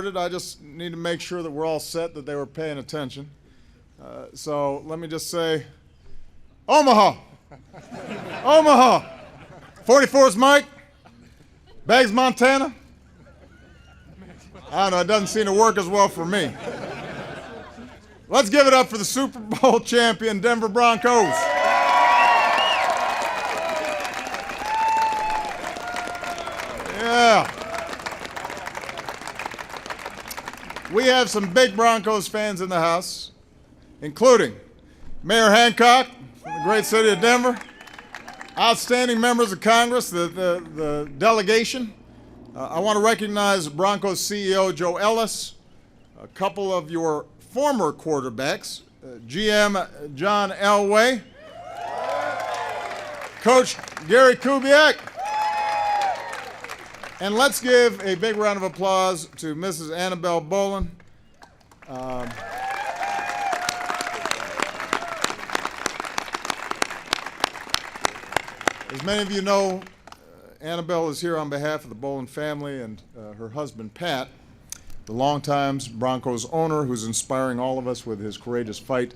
I just need to make sure that we're all set, that they were paying attention. So let me just say, Omaha, Omaha, 44's Mike, Beggs, Montana. I don't know, it doesn't seem to work as well for me. Let's give it up for the Super Bowl champion Denver Broncos. Yeah. We have some big Broncos fans in the house, including Mayor Hancock from the great city of Denver, outstanding members of Congress, the delegation. I want to recognize Broncos CEO Joe Ellis, a couple of your former quarterbacks, GM John Elway, Coach Gary Kubiak, and let's give a big round of applause to Mrs. Annabelle Bolin. As many of you know, Annabelle is here on behalf of the Bolin family and her husband, Pat, the longtime Broncos owner who's inspiring all of us with his courageous fight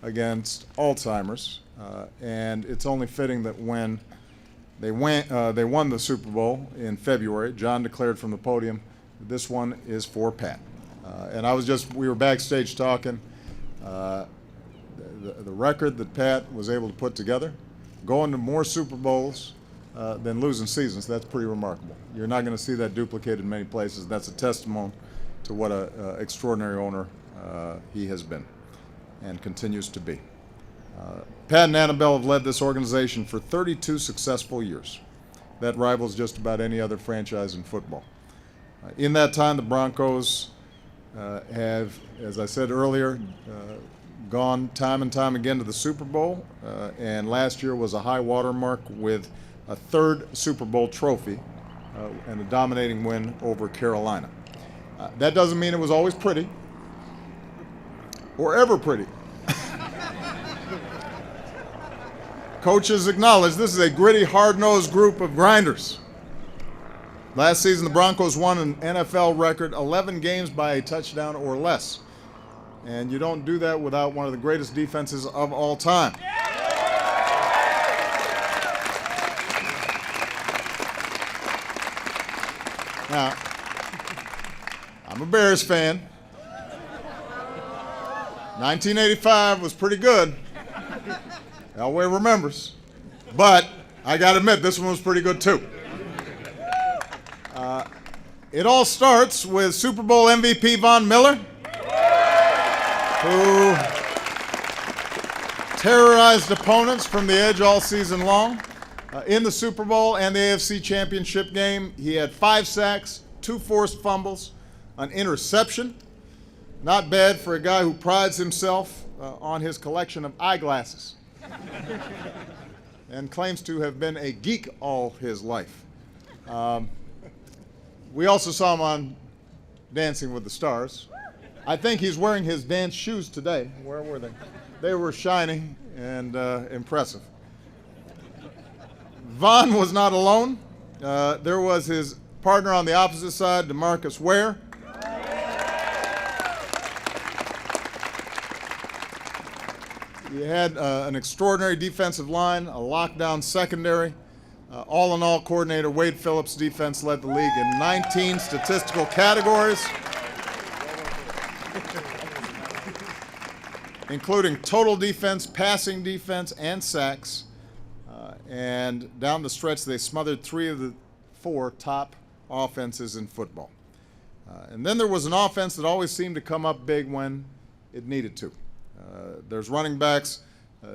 against Alzheimer's. And it's only fitting that when they won the Super Bowl in February, John declared from the podium, this one is for Pat. And we were backstage talking, the record that Pat was able to put together, going to more Super Bowls than losing seasons, that's pretty remarkable. You're not going to see that duplicated in many places. That's a testimony to what an extraordinary owner he has been and continues to be. Pat and Annabelle have led this organization for 32 successful years. That rivals just about any other franchise in football. In that time, the Broncos have, as I said earlier, gone time and time again to the Super Bowl, and last year was a high watermark with a third Super Bowl trophy and a dominating win over Carolina. That doesn't mean it was always pretty or ever pretty. Coaches acknowledge this is a gritty, hard-nosed group of grinders. Last season, the Broncos won an NFL record 11 games by a touchdown or less. And you don't do that without one of the greatest defenses of all time. Now, I'm a Bears fan. 1985 was pretty good. Elway remembers. But I got to admit, this one was pretty good too. It all starts with Super Bowl MVP Von Miller, who terrorized opponents from the edge all season long. In the Super Bowl and the AFC Championship game, he had 5 sacks, 2 forced fumbles, an interception. Not bad for a guy who prides himself on his collection of eyeglasses and claims to have been a geek all his life. We also saw him on Dancing with the Stars. I think he's wearing his dance shoes today. Where were they? They were shiny and impressive. Von was not alone. There was his partner on the opposite side, DeMarcus Ware. You had an extraordinary defensive line, a lockdown secondary. All in all, coordinator Wade Phillips' defense led the league in 19 statistical categories, including total defense, passing defense, and sacks. And down the stretch, they smothered 3 of the 4 top offenses in football. And then there was an offense that always seemed to come up big when it needed to. There's running backs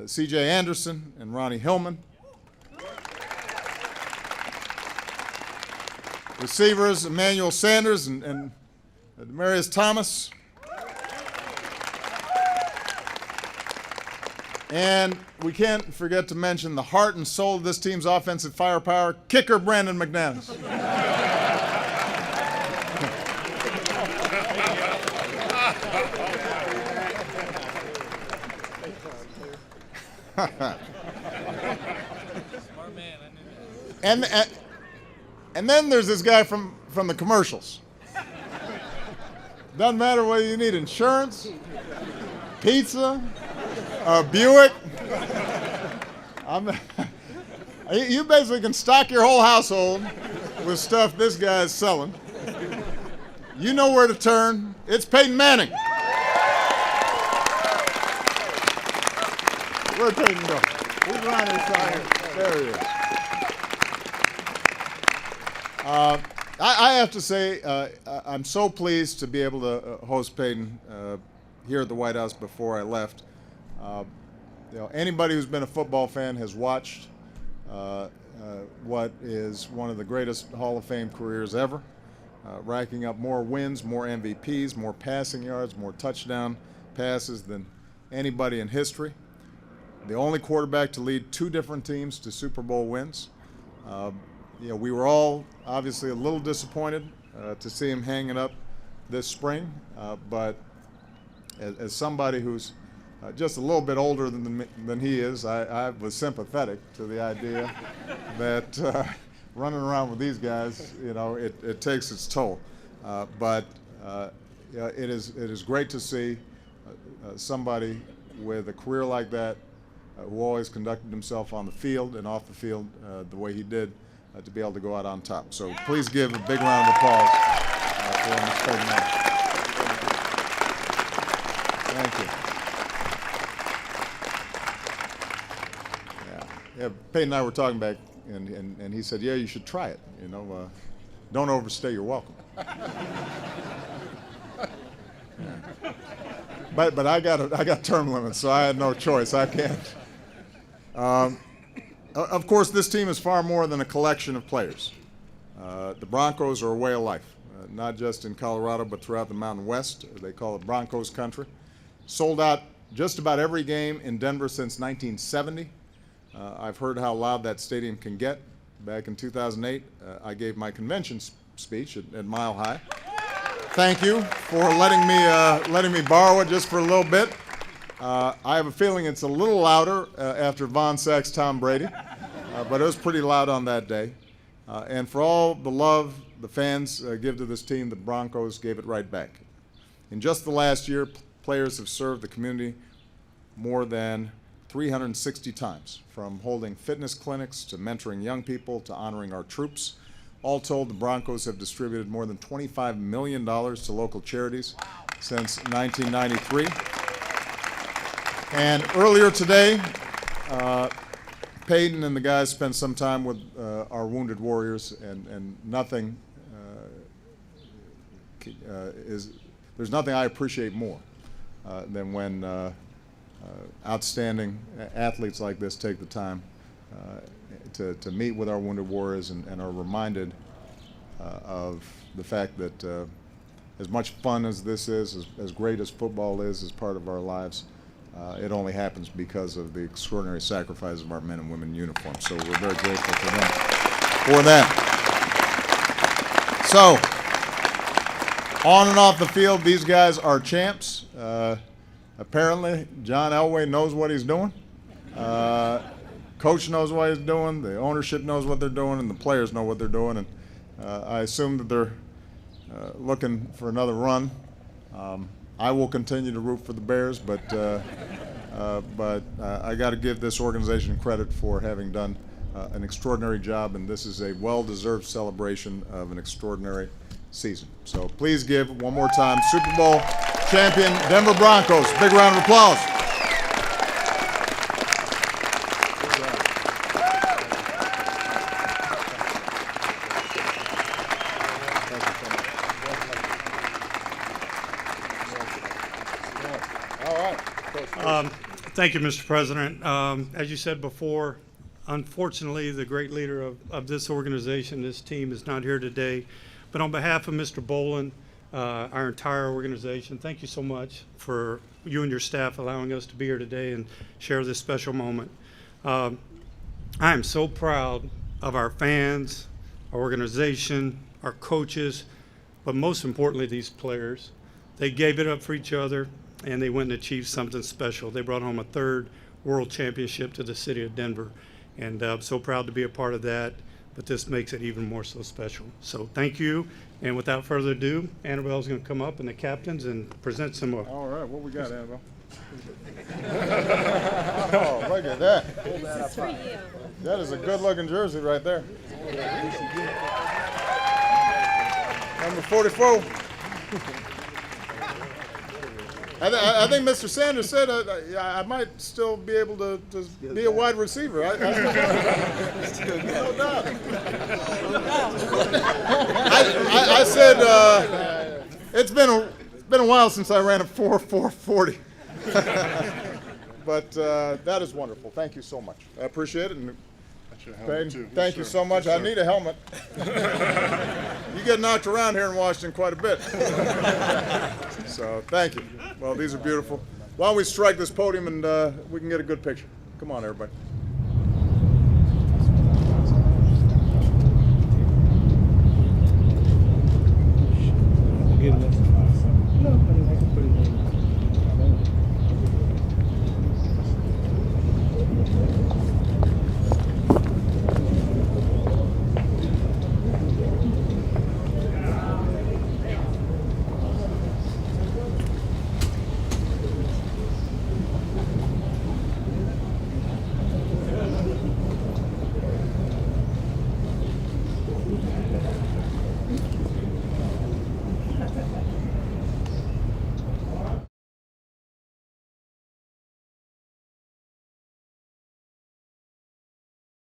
C.J. Anderson and Ronnie Hillman. Receivers Emmanuel Sanders and Demarius Thomas. And we can't forget to mention the heart and soul of this team's offensive firepower, kicker Brandon McManus. And then there's this guy from the commercials. Doesn't matter whether you need insurance, pizza, a Buick. You basically can stock your whole household with stuff this guy is selling. You know where to turn. It's Peyton Manning. Where'd Peyton go? He's around here somewhere. There he is. I have to say, I'm so pleased to be able to host Peyton here at the White House before I left. Anybody who's been a football fan has watched what is one of the greatest Hall of Fame careers ever, racking up more wins, more MVPs, more passing yards, more touchdown passes than anybody in history. The only quarterback to lead two different teams to Super Bowl wins. We were all obviously a little disappointed to see him hanging up this spring, but as somebody who's just a little bit older than he is, I was sympathetic to the idea that running around with these guys, it takes its toll. But it is great to see somebody with a career like that who always conducted himself on the field and off the field the way he did, to be able to go out on top. So please give a big round of applause for Mr. Peyton Manning. Thank you. Yeah, Peyton and I were talking back, and he said, "Yeah, you should try it. Don't overstay your welcome." Yeah. But I got term limits, so I had no choice. I can't. Of course, this team is far more than a collection of players. The Broncos are a way of life, not just in Colorado, but throughout the Mountain West. They call it Broncos country. Sold out just about every game in Denver since 1970. I've heard how loud that stadium can get. Back in 2008, I gave my convention speech at Mile High. Thank you for letting me borrow it just for a little bit. I have a feeling it's a little louder after Von Sack's Tom Brady, but it was pretty loud on that day. And for all the love the fans give to this team, the Broncos gave it right back. In just the last year, players have served the community more than 360 times, from holding fitness clinics to mentoring young people to honoring our troops. All told, the Broncos have distributed more than $25 million to local charities since 1993. And earlier today, Peyton and the guys spent some time with our wounded warriors, and nothing there's nothing I appreciate more than when outstanding athletes like this take the time to meet with our wounded warriors and are reminded of the fact that as much fun as this is, as great as football is as part of our lives, it only happens because of the extraordinary sacrifice of our men and women in uniform. So we're very grateful for them for that. So, on and off the field, these guys are champs. Apparently, John Elway knows what he's doing. Coach knows what he's doing. The ownership knows what they're doing, and the players know what they're doing. And I assume that they're looking for another run. I will continue to root for the Bears, but I got to give this organization credit for having done an extraordinary job, and this is a well-deserved celebration of an extraordinary season. So please give one more time Super Bowl champion Denver Broncos. Big round of applause. Thank you, Mr. President. As you said before, unfortunately, the great leader of this organization, this team, is not here today. But on behalf of Mr. Bolin, our entire organization, thank you so much for you and your staff allowing us to be here today and share this special moment. I am so proud of our fans, our organization, our coaches, but most importantly, these players. They gave it up for each other, and they went and achieved something special. They brought home a third world championship to the city of Denver, and I'm so proud to be a part of that. but this makes it even more so special. So thank you, and without further ado, Annabelle's going to come up and the captains and present some more. All right, what we got, Annabelle? Oh, look at that. This is for you. That is a good-looking jersey right there. Number 44. I think Mr. Sanders said I might still be able to be a wide receiver. No doubt. I said it's been a while since I ran a 4.40. But that is wonderful. Thank you so much. I appreciate it. And thank you so much. I need a helmet. You get knocked around here in Washington quite a bit. So thank you. Well, these are beautiful. Why don't we strike this podium and we can get a good picture. Come on, everybody.